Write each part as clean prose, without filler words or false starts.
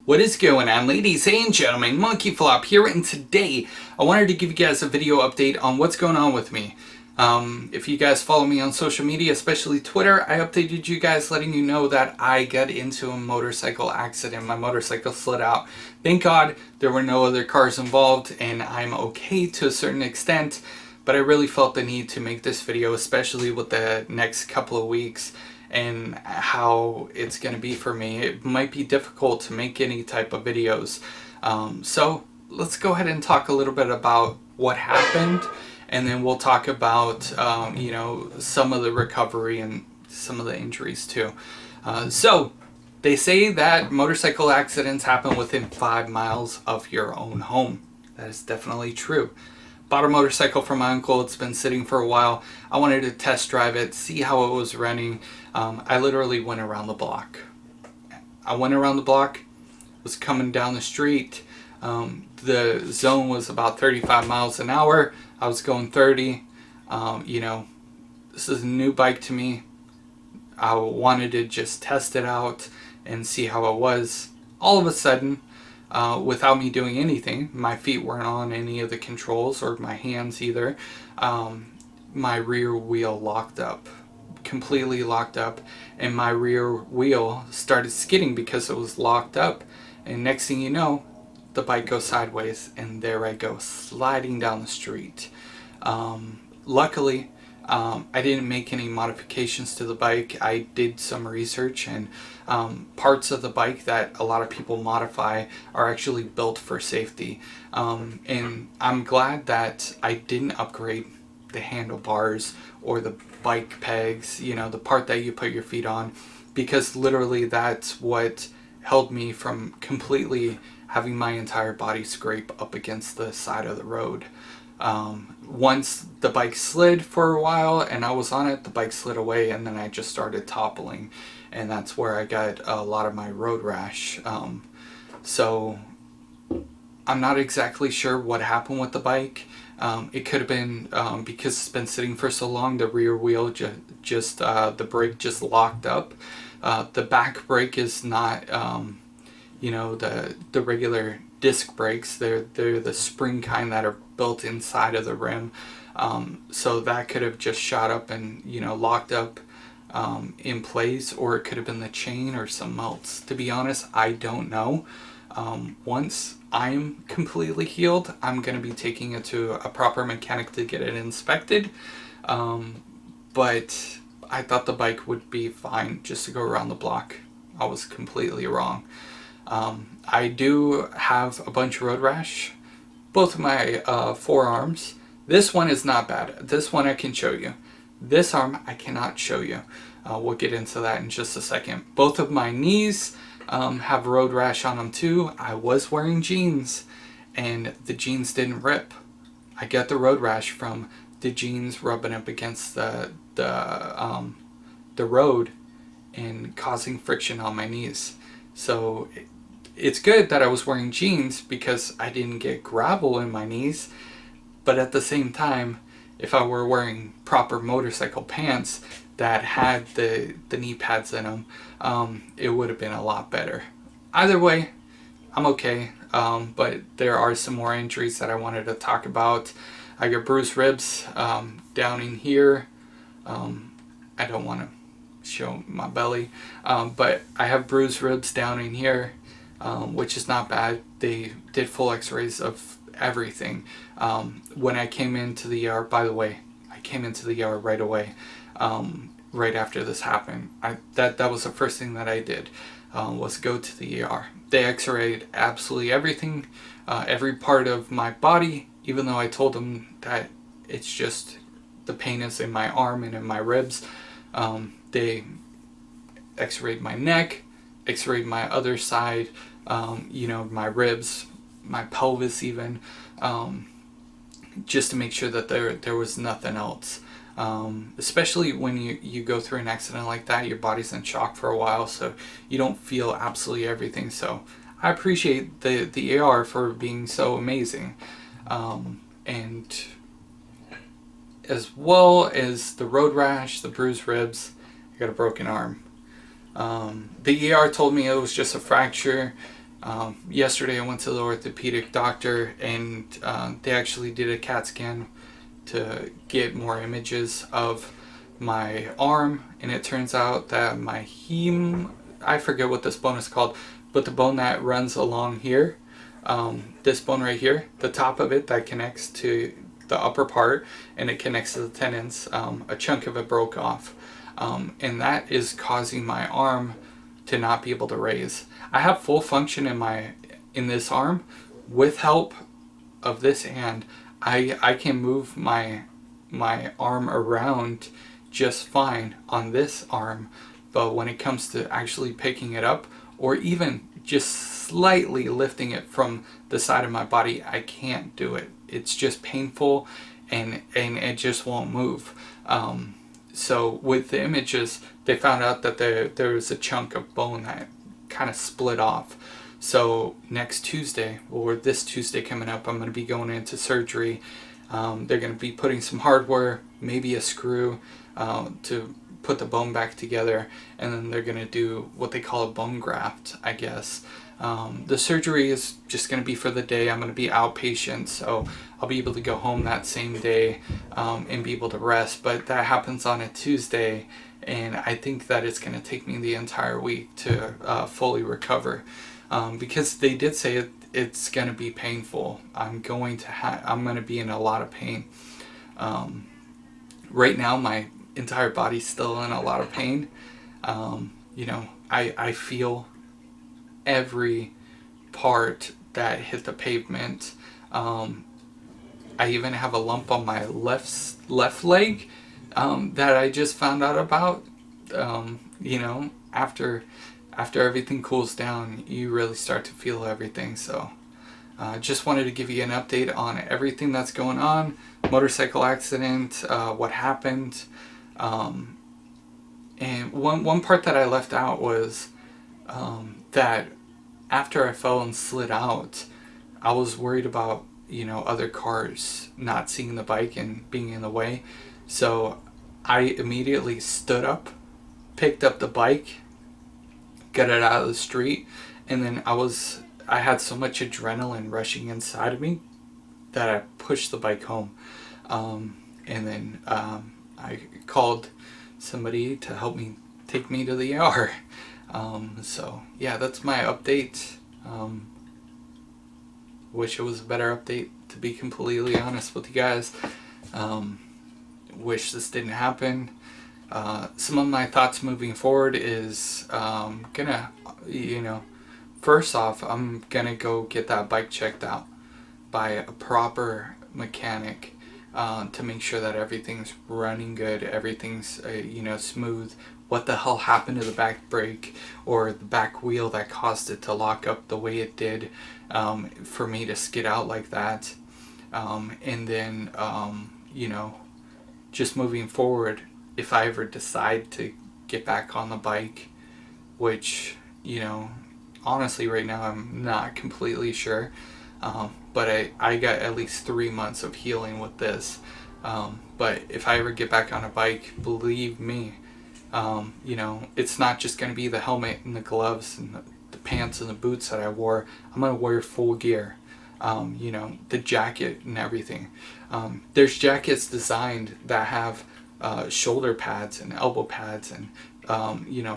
What is going on, ladies and gentlemen? MonkeyFlop here, and today I wanted to give you guys a video update on what's going on with me. If you guys follow me on social media, especially Twitter, I updated you guys letting you know that I got into a motorcycle accident. My motorcycle slid out. Thank God there were no other cars involved, and I'm okay to a certain extent, but I really felt the need to make this video, especially with the next couple of weeks and how it's going to be for me. It might be difficult to make any type of videos. So let's go ahead and talk a little bit about what happened, and then we'll talk about you know, some of the recovery and some of the injuries too. So they say that motorcycle accidents happen within 5 miles of your own home. That is definitely true. Bought a motorcycle from my uncle. It's been sitting for a while. I wanted to test drive it, see how it was running. I literally went around the block. Was coming down the street. The zone was about 35 miles an hour. I was going 30. You know, this is a new bike to me. I wanted to just test it out and see how it was. All of a sudden, without me doing anything, my feet weren't on any of the controls, or my hands either, my rear wheel locked up, completely locked up, and my rear wheel started skidding because it was locked up, and next thing you know, the bike goes sideways, and there I go, sliding down the street. Luckily, I didn't make any modifications to the bike. I did some research, and parts of the bike that a lot of people modify are actually built for safety. And I'm glad that I didn't upgrade the handlebars or the bike pegs, you know, the part that you put your feet on, because literally that's what held me from completely having my entire body scrape up against the side of the road. Once the bike slid for a while and I was on it, the bike slid away, and then I just started toppling, and that's where I got a lot of my road rash. So I'm not exactly sure what happened with the bike. It could have been because it's been sitting for so long, the rear wheel the brake just locked up. The back brake is not you know, the regular disc brakes. They're the spring kind that are built inside of the rim. So that could have just shot up and, you know, locked up in place, or it could have been the chain or something else. To be honest, I don't know. Once I'm completely healed, I'm going to be taking it to a proper mechanic to get it inspected. But I thought the bike would be fine just to go around the block. I was completely wrong. I do have a bunch of road rash, both of my forearms. This one is not bad. This one I can show you. This arm I cannot show you. We'll get into that in just a second. Both of my knees have road rash on them too. I was wearing jeans, and the jeans didn't rip. I got the road rash from the jeans rubbing up against the road and causing friction on my knees. So it's good that I was wearing jeans because I didn't get gravel in my knees, but at the same time, if I were wearing proper motorcycle pants that had the knee pads in them, it would have been a lot better. Either way, I'm okay, but there are some more injuries that I wanted to talk about. I got bruised ribs down in here. I don't want to show my belly, but I have bruised ribs down in here, which is not bad. They did full x-rays of everything. When I came into the ER, by the way, I came into the ER right away, right after this happened. That was the first thing that I did, was go to the ER. They x-rayed absolutely everything, every part of my body, even though I told them that it's just the pain is in my arm and in my ribs. They x-rayed my neck, x-rayed my other side, you know, my ribs, my pelvis even, just to make sure that there was nothing else. Especially when you go through an accident like that, your body's in shock for a while, so you don't feel absolutely everything. So I appreciate the AR for being so amazing. And as well as the road rash, the bruised ribs, I got a broken arm. The ER told me it was just a fracture, Yesterday I went to the orthopedic doctor, and they actually did a CAT scan to get more images of my arm, and it turns out that my I forget what this bone is called, but the bone that runs along here, this bone right here, the top of it that connects to the upper part and it connects to the tendons, a chunk of it broke off, and that is causing my arm to not be able to raise. I have full function in this arm. With help of this hand, I can move my arm around just fine on this arm, but when it comes to actually picking it up or even just slightly lifting it from the side of my body, I can't do it. It's just painful, and it just won't move. So with the images, they found out that there was a chunk of bone that kind of split off. So next Tuesday, or this Tuesday coming up, I'm going to be going into surgery. They're going to be putting some hardware, maybe a screw, to put the bone back together, and then they're going to do what they call a bone graft, I guess. The surgery is just going to be for the day. I'm going to be outpatient, so I'll be able to go home that same day and be able to rest, but that happens on a Tuesday, and I think that it's going to take me the entire week to fully recover, because they did say it's going to be painful. I'm going to be in a lot of pain. Right now my entire body's still in a lot of pain. I feel every part that hit the pavement. I even have a lump on my left leg that I just found out about. After everything cools down, you really start to feel everything. So just wanted to give you an update on everything that's going on. Motorcycle accident, what happened. And one part that I left out was that after I fell and slid out, I was worried about, other cars not seeing the bike and being in the way. So I immediately stood up, picked up the bike, got it out of the street, and then I had so much adrenaline rushing inside of me that I pushed the bike home. And then I called somebody to help me take me to the ER. So yeah, that's my update. Wish it was a better update, to be completely honest with you guys. Wish this didn't happen. Some of my thoughts moving forward is first off, I'm gonna go get that bike checked out by a proper mechanic, to make sure that everything's running good, everything's smooth. What the hell happened to the back brake or the back wheel that caused it to lock up the way it did, for me to skid out like that? And then just moving forward, if I ever decide to get back on the bike, which honestly right now I'm not completely sure, but I got at least 3 months of healing with this. But if I ever get back on a bike, believe me, it's not just going to be the helmet and the gloves and the pants and the boots that I wore. I'm going to wear full gear, the jacket and everything. There's jackets designed that have shoulder pads and elbow pads and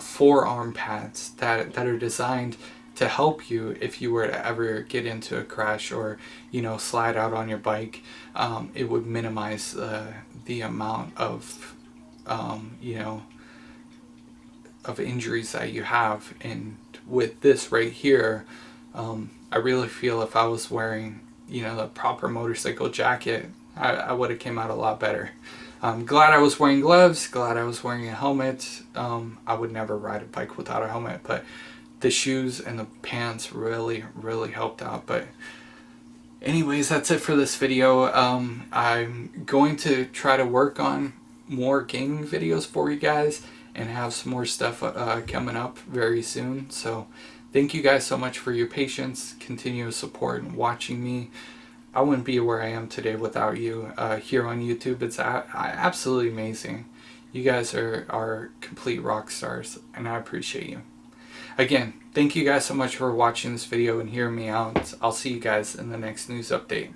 forearm pads that are designed to help you if you were to ever get into a crash or slide out on your bike. It would minimize the amount of of injuries that you have. And with this right here, I really feel if I was wearing the proper motorcycle jacket, I would have came out a lot better. I'm glad I was wearing gloves, glad I was wearing a helmet. I would never ride a bike without a helmet, but the shoes and the pants really helped out. But anyways, that's it for this video. I'm going to try to work on more gaming videos for you guys and have some more stuff coming up very soon. So thank you guys so much for your patience, continuous support, and watching me. I wouldn't be where I am today without you here on YouTube. It's absolutely amazing. You guys are complete rock stars, and I appreciate you. again, thank you guys so much for watching this video and hearing me out. I'll see you guys in the next news update.